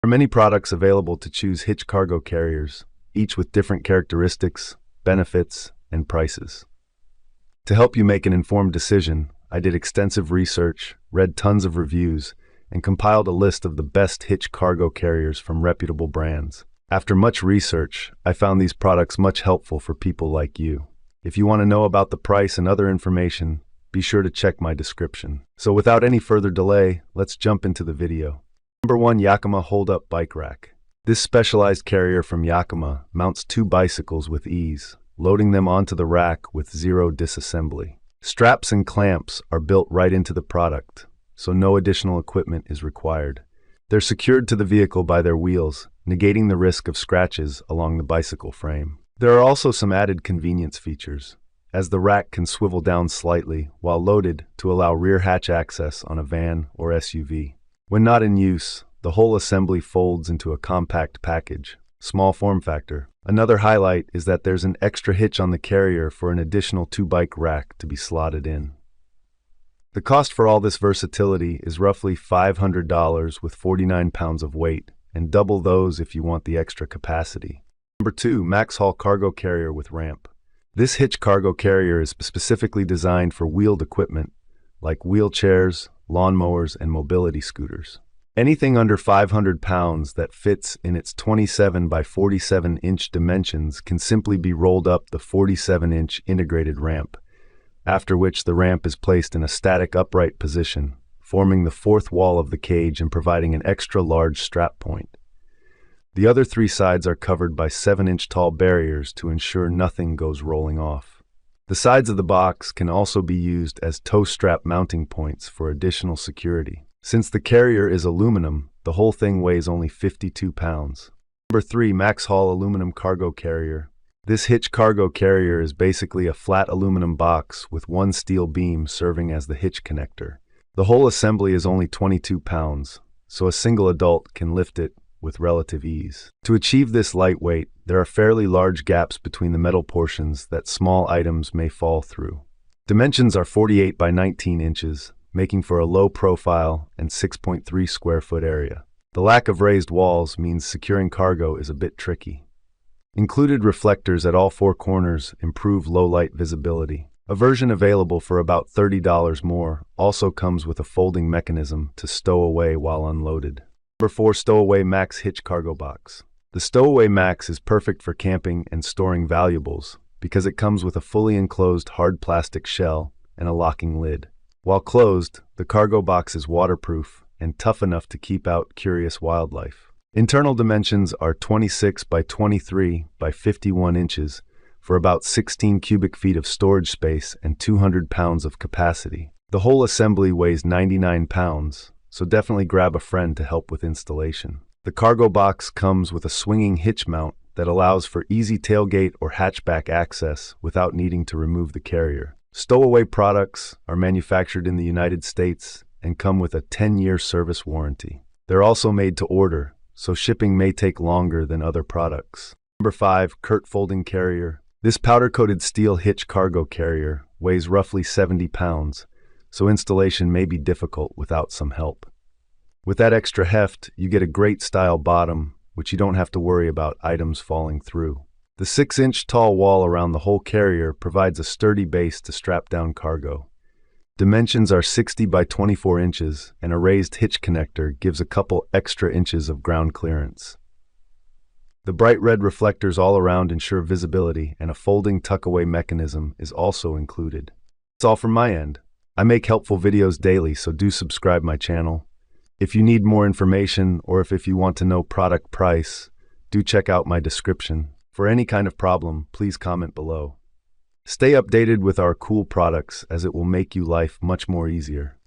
There are many products available to choose Hitch cargo carriers, each with different characteristics, benefits, and prices. To help you make an informed decision, I did extensive research, read tons of reviews, and compiled a list of the best Hitch cargo carriers from reputable brands. After much research, I found these products much helpful for people like you. If you want to know about the price and other information, be sure to check my description. So without any further delay, let's jump into the video. Number 1. Yakima HoldUp Bike Rack. This specialized carrier from Yakima mounts 2 bicycles with ease, loading them onto the rack with zero disassembly. Straps and clamps are built right into the product, so no additional equipment is required. They're secured to the vehicle by their wheels, negating the risk of scratches along the bicycle frame. There are also some added convenience features, as the rack can swivel down slightly while loaded to allow rear hatch access on a van or SUV. When not in use, the whole assembly folds into a compact package, small form factor. Another highlight is that there's an extra hitch on the carrier for an additional 2-bike rack to be slotted in. The cost for all this versatility is roughly $500 with 49 pounds of weight, and double those if you want the extra capacity. Number 2. MaxxHaul Cargo Carrier with Ramp. This Hitch cargo carrier is specifically designed for wheeled equipment, like wheelchairs, lawnmowers, and mobility scooters. Anything under 500 pounds that fits in its 27 by 47-inch dimensions can simply be rolled up the 47-inch integrated ramp, after which the ramp is placed in a static upright position, forming the fourth wall of the cage and providing an extra large strap point. The other 3 sides are covered by 7-inch tall barriers to ensure nothing goes rolling off. The sides of the box can also be used as tow strap mounting points for additional security. Since the carrier is aluminum, the whole thing weighs only 52 pounds. Number 3. MaxxHaul Aluminum Cargo Carrier. This Hitch cargo carrier is basically a flat aluminum box with 1 steel beam serving as the hitch connector. The whole assembly is only 22 pounds, so a single adult can lift it with relative ease. To achieve this lightweight, there are fairly large gaps between the metal portions that small items may fall through. Dimensions are 48 by 19 inches, making for a low profile and 6.3 square foot area. The lack of raised walls means securing cargo is a bit tricky. Included reflectors at all 4 corners improve low light visibility. A version available for about $30 more also comes with a folding mechanism to stow away while unloaded. Number 4. StowAway Max Hitch Cargo Box. The StowAway Max is perfect for camping and storing valuables because it comes with a fully enclosed hard plastic shell and a locking lid. While closed, the cargo box is waterproof and tough enough to keep out curious wildlife. Internal dimensions are 26 by 23 by 51 inches for about 16 cubic feet of storage space and 200 pounds of capacity. The whole assembly weighs 99 pounds, so definitely grab a friend to help with installation. The cargo box comes with a swinging hitch mount that allows for easy tailgate or hatchback access without needing to remove the carrier. StowAway products are manufactured in the United States and come with a 10-year service warranty. They're also made to order, so shipping may take longer than other products. Number 5. Curt Folding Carrier. This powder-coated steel hitch cargo carrier weighs roughly 70 pounds, so installation may be difficult without some help. With that extra heft, you get a great style bottom, which you don't have to worry about items falling through. The 6-inch tall wall around the whole carrier provides a sturdy base to strap down cargo. Dimensions are 60 by 24 inches, and a raised hitch connector gives a couple extra inches of ground clearance. The bright red reflectors all around ensure visibility, and a folding tuck-away mechanism is also included. That's all from my end. I make helpful videos daily, so do subscribe my channel. If you need more information, or if you want to know product price, do check out my description. For any kind of problem, please comment below. Stay updated with our cool products, as it will make your life much more easier.